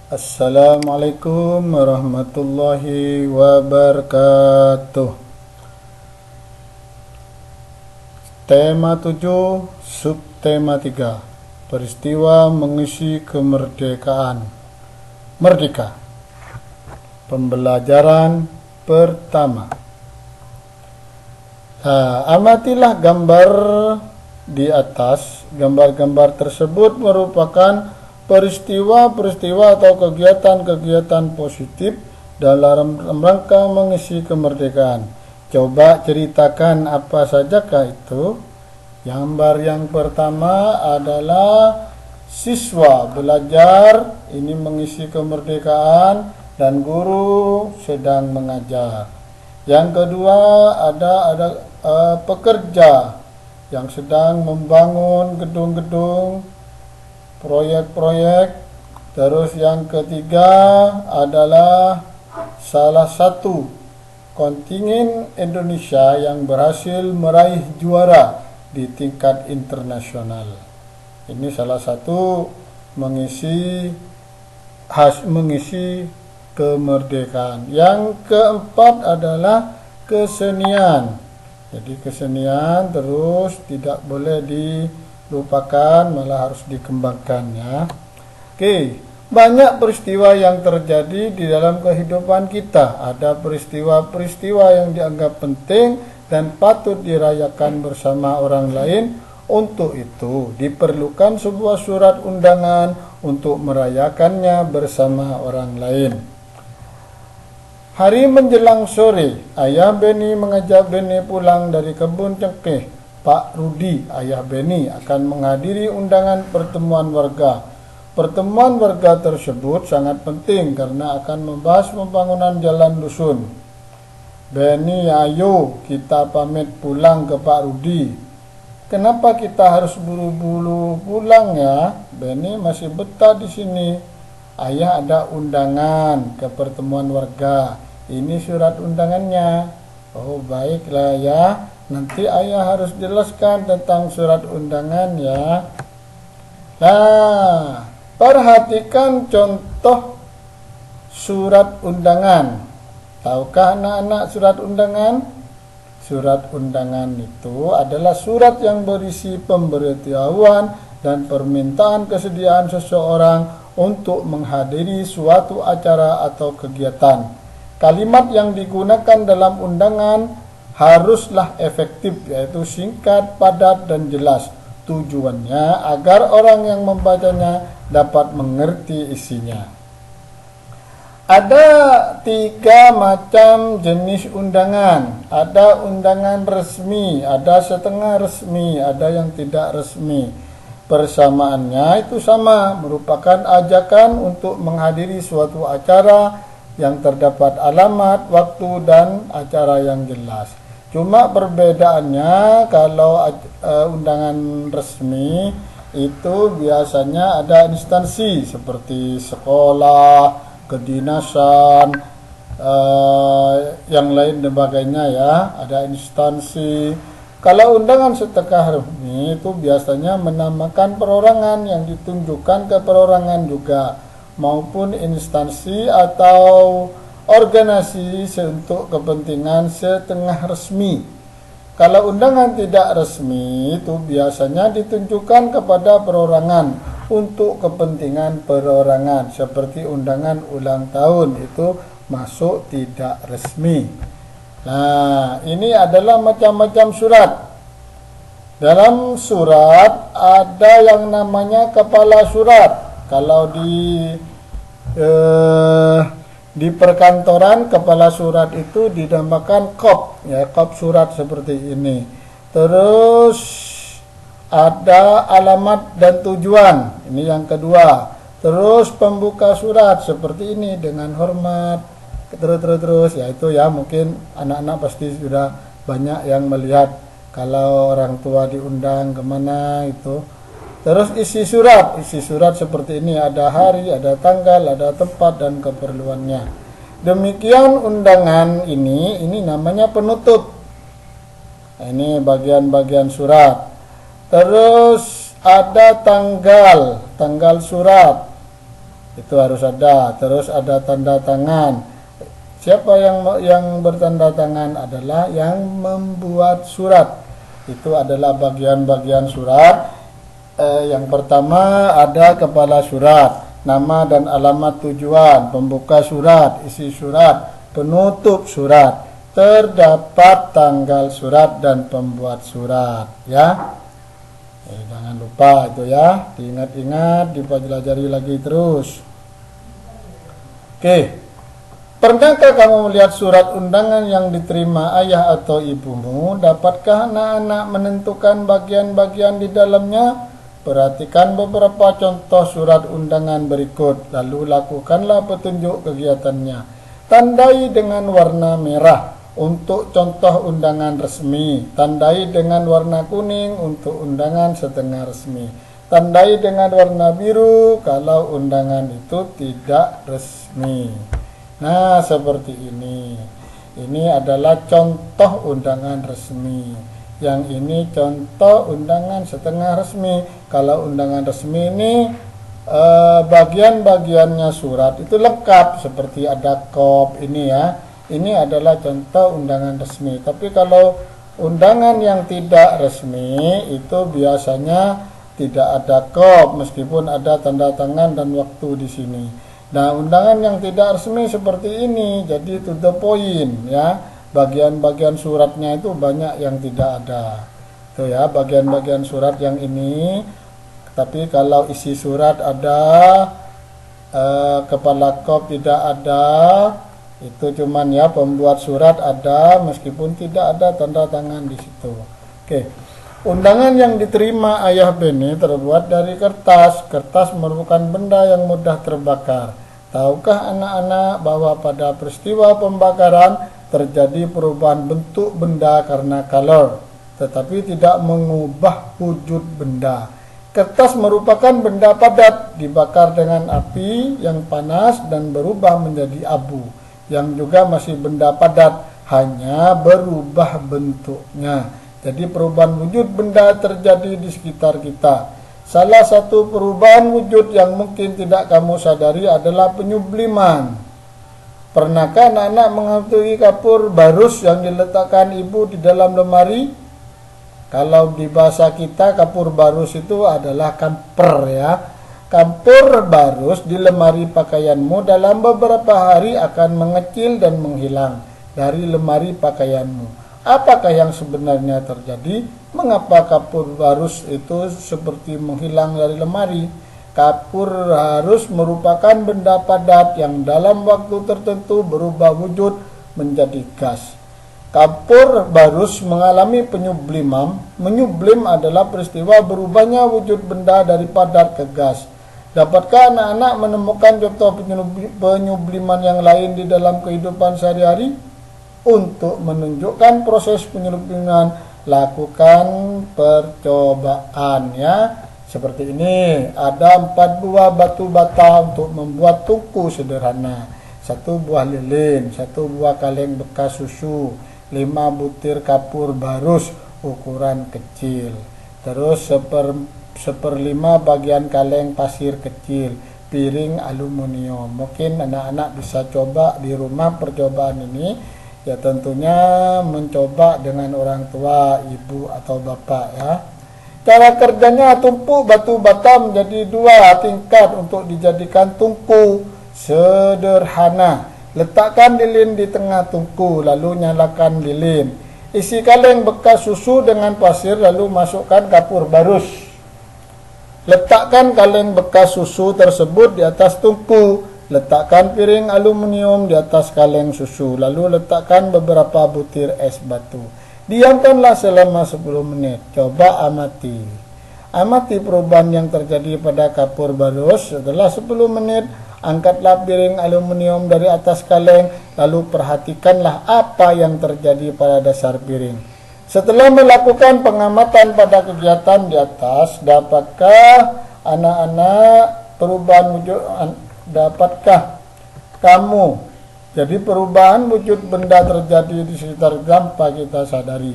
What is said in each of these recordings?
Assalamualaikum warahmatullahi wabarakatuh. Tema 7, subtema 3, peristiwa mengisi kemerdekaan. Merdeka. Pembelajaran pertama. Amatilah gambar di atas. Gambar-gambar tersebut merupakan peristiwa-peristiwa atau kegiatan-kegiatan positif dalam rangka mengisi kemerdekaan. Coba ceritakan apa sajakah itu? Gambar yang pertama adalah siswa belajar, ini mengisi kemerdekaan, dan guru sedang mengajar. Yang kedua ada pekerja yang sedang membangun gedung-gedung, proyek-proyek. Terus yang ketiga adalah salah satu kontingen Indonesia yang berhasil meraih juara di tingkat internasional. Ini salah satu mengisi kemerdekaan. Yang keempat adalah kesenian. Jadi kesenian terus tidak boleh dilupakan, malah harus dikembangkan ya. Oke, banyak peristiwa yang terjadi di dalam kehidupan kita. Ada peristiwa-peristiwa yang dianggap penting dan patut dirayakan bersama orang lain. Untuk itu diperlukan sebuah surat undangan untuk merayakannya bersama orang lain. Hari menjelang sore, ayah Beni mengajak Beni pulang dari kebun cengkeh. Pak Rudi, ayah Beni, akan menghadiri undangan pertemuan warga. Pertemuan warga tersebut sangat penting karena akan membahas pembangunan jalan dusun. Beni, ayo kita pamit pulang ke Pak Rudi. Kenapa kita harus buru-buru pulang ya? Beni masih betah di sini. Ayah ada undangan ke pertemuan warga. Ini surat undangannya. Oh baiklah ya. Nanti ayah harus jelaskan tentang surat undangan ya. Nah, perhatikan contoh surat undangan. Tahukah anak-anak surat undangan? Surat undangan itu adalah surat yang berisi pemberitahuan dan permintaan kesediaan seseorang untuk menghadiri suatu acara atau kegiatan. Kalimat yang digunakan dalam undangan haruslah efektif, yaitu singkat, padat, dan jelas. Tujuannya agar orang yang membacanya dapat mengerti isinya. Ada 3 macam jenis undangan. Ada undangan resmi, ada setengah resmi, ada yang tidak resmi. Persamaannya itu sama, merupakan ajakan untuk menghadiri suatu acara yang terdapat alamat, waktu, dan acara yang jelas. Cuma perbedaannya kalau undangan resmi itu biasanya ada instansi seperti sekolah, kedinasan, yang lain dan sebagainya ya, ada instansi. Kalau undangan setengah resmi itu biasanya menamakan perorangan yang ditunjukkan ke perorangan juga, maupun instansi atau organisasi untuk kepentingan setengah resmi. Kalau undangan tidak resmi itu biasanya ditunjukkan kepada perorangan untuk kepentingan perorangan, seperti undangan ulang tahun itu masuk tidak resmi. Nah, ini adalah macam-macam surat. Dalam surat ada yang namanya kepala surat. Kalau di perkantoran kepala surat itu dinamakan kop, ya, kop surat seperti ini. Terus ada alamat dan tujuan, ini yang kedua. Terus pembuka surat seperti ini dengan hormat. Terus ya itu ya, mungkin anak-anak pasti sudah banyak yang melihat kalau orang tua diundang kemana itu. Terus isi surat seperti ini, ada hari, ada tanggal, ada tempat dan keperluannya. Demikian undangan ini namanya penutup. Nah, ini bagian-bagian surat. Terus ada tanggal surat. itu harus ada. Terus ada tanda tangan. Siapa yang bertanda tangan? Adalah yang membuat surat. Itu adalah bagian-bagian surat. Yang pertama ada kepala surat, nama dan alamat tujuan, pembuka surat, isi surat, penutup surat, terdapat tanggal surat dan pembuat surat, ya. Jangan lupa itu ya, diingat-ingat, dipelajari lagi terus. Oke, pernahkah kamu melihat surat undangan yang diterima ayah atau ibumu? Dapatkah anak-anak menentukan bagian-bagian di dalamnya? Perhatikan beberapa contoh surat undangan berikut, lalu lakukanlah petunjuk kegiatannya. Tandai dengan warna merah untuk contoh undangan resmi, tandai dengan warna kuning untuk undangan setengah resmi, tandai dengan warna biru kalau undangan itu tidak resmi. Nah, seperti ini. Ini adalah contoh undangan resmi. Yang ini contoh undangan setengah resmi. Kalau undangan resmi ini bagian-bagiannya surat itu lengkap, seperti ada kop ini ya. Ini adalah contoh undangan resmi. Tapi kalau undangan yang tidak resmi itu biasanya tidak ada kop, meskipun ada tanda tangan dan waktu di sini. Nah, undangan yang tidak resmi seperti ini, jadi to the point ya. Bagian-bagian suratnya itu banyak yang tidak ada. Itu ya, bagian-bagian surat yang ini. Tapi kalau isi surat ada, kepala kop tidak ada, itu cuman ya pembuat surat ada, meskipun tidak ada tanda tangan di situ. Oke. Undangan yang diterima ayah Beni terbuat dari kertas. Kertas merupakan benda yang mudah terbakar. Tahukah anak-anak bahwa pada peristiwa pembakaran terjadi perubahan bentuk benda karena color, tetapi tidak mengubah wujud benda. Kertas merupakan benda padat, dibakar dengan api yang panas dan berubah menjadi abu, yang juga masih benda padat, hanya berubah bentuknya. Jadi perubahan wujud benda terjadi di sekitar kita. Salah satu perubahan wujud yang mungkin tidak kamu sadari adalah penyubliman. Pernahkah anak-anak mengetahui kapur barus yang diletakkan ibu di dalam lemari? Kalau di bahasa kita kapur barus itu adalah kamper ya. Kapur barus di lemari pakaianmu dalam beberapa hari akan mengecil dan menghilang dari lemari pakaianmu. Apakah yang sebenarnya terjadi? Mengapa kapur barus itu seperti menghilang dari lemari? Kapur barus merupakan benda padat yang dalam waktu tertentu berubah wujud menjadi gas. Kapur barus mengalami penyubliman. Menyublim adalah peristiwa berubahnya wujud benda dari padat ke gas. Dapatkah anak-anak menemukan contoh penyubliman yang lain di dalam kehidupan sehari-hari? Untuk menunjukkan proses penyubliman, lakukan percobaan ya. Seperti ini, ada 4 buah batu bata untuk membuat tungku sederhana, 1 buah lilin, 1 buah kaleng bekas susu, 5 butir kapur barus ukuran kecil, terus 1/5 bagian kaleng pasir kecil, piring aluminium. Mungkin anak-anak bisa coba di rumah percobaan ini. Ya tentunya mencoba dengan orang tua, ibu atau bapak ya. Cara kerjanya, tumpuk batu bata menjadi 2 tingkat untuk dijadikan tungku sederhana. Letakkan lilin di tengah tungku, lalu nyalakan lilin. Isi kaleng bekas susu dengan pasir, lalu masukkan kapur barus. Letakkan kaleng bekas susu tersebut di atas tungku. Letakkan piring aluminium di atas kaleng susu, lalu letakkan beberapa butir es batu. Diamkanlah selama 10 menit. Coba amati. Amati perubahan yang terjadi pada kapur barus. Setelah 10 menit, angkatlah piring aluminium dari atas kaleng, lalu perhatikanlah apa yang terjadi pada dasar piring. Setelah melakukan pengamatan pada kegiatan di atas, dapatkah anak-anak perubahan wujud? Dapatkah kamu? Jadi perubahan wujud benda terjadi di sekitar tanpa kita sadari.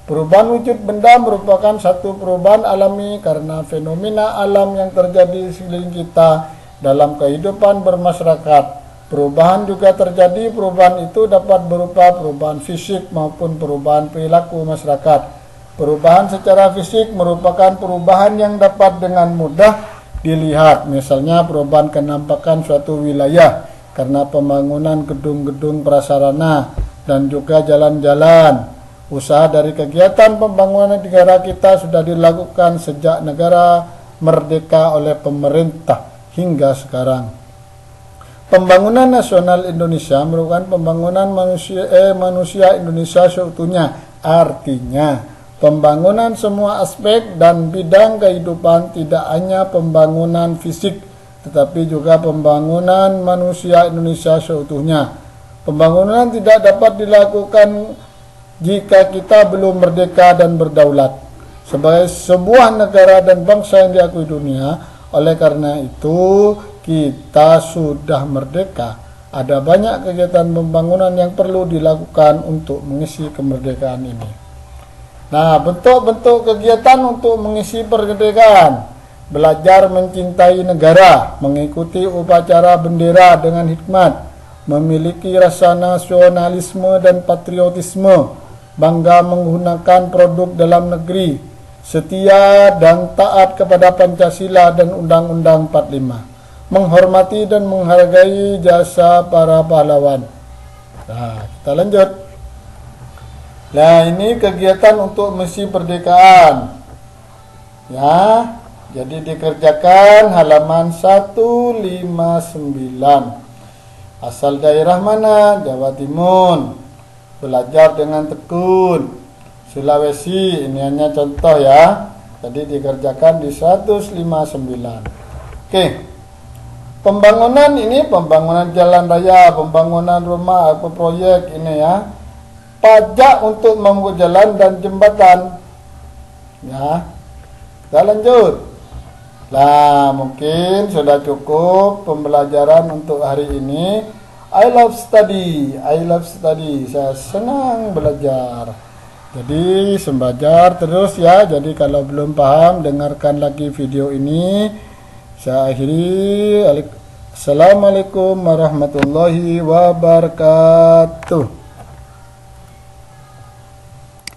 Perubahan wujud benda merupakan satu perubahan alami karena fenomena alam yang terjadi di sekeliling kita dalam kehidupan bermasyarakat. Perubahan juga terjadi, perubahan itu dapat berupa perubahan fisik maupun perubahan perilaku masyarakat. Perubahan secara fisik merupakan perubahan yang dapat dengan mudah dilihat, misalnya perubahan kenampakan suatu wilayah karena pembangunan gedung-gedung prasarana dan juga jalan-jalan. Usaha dari kegiatan pembangunan negara kita sudah dilakukan sejak negara merdeka oleh pemerintah hingga sekarang. Pembangunan nasional Indonesia merupakan pembangunan manusia Indonesia seutuhnya. Artinya, pembangunan semua aspek dan bidang kehidupan, tidak hanya pembangunan fisik, tetapi juga pembangunan manusia Indonesia seutuhnya. Pembangunan tidak dapat dilakukan jika kita belum merdeka dan berdaulat sebagai sebuah negara dan bangsa yang diakui dunia. Oleh karena itu, kita sudah merdeka. Ada banyak kegiatan pembangunan yang perlu dilakukan untuk mengisi kemerdekaan ini. Nah, bentuk-bentuk kegiatan untuk mengisi kemerdekaan: belajar mencintai negara, mengikuti upacara bendera dengan hikmat, memiliki rasa nasionalisme dan patriotisme, bangga menggunakan produk dalam negeri, setia dan taat kepada Pancasila dan Undang-Undang 45, menghormati dan menghargai jasa para pahlawan. Nah, kita lanjut. Nah, ini kegiatan untuk misi perdekaan. Ya, jadi dikerjakan halaman 159. Asal daerah mana? Jawa Timur. Belajar dengan tekun. Sulawesi, ini hanya contoh ya. Jadi dikerjakan di 159. Oke. Pembangunan ini pembangunan jalan raya, pembangunan rumah, proyek ini ya. Pajak untuk membuat jalan dan jembatan. Ya. Kita lanjut. Nah, mungkin sudah cukup pembelajaran untuk hari ini. I love study. Saya senang belajar. Jadi belajar terus ya. Jadi kalau belum paham, dengarkan lagi video ini. Saya akhiri. Assalamualaikum warahmatullahi wabarakatuh.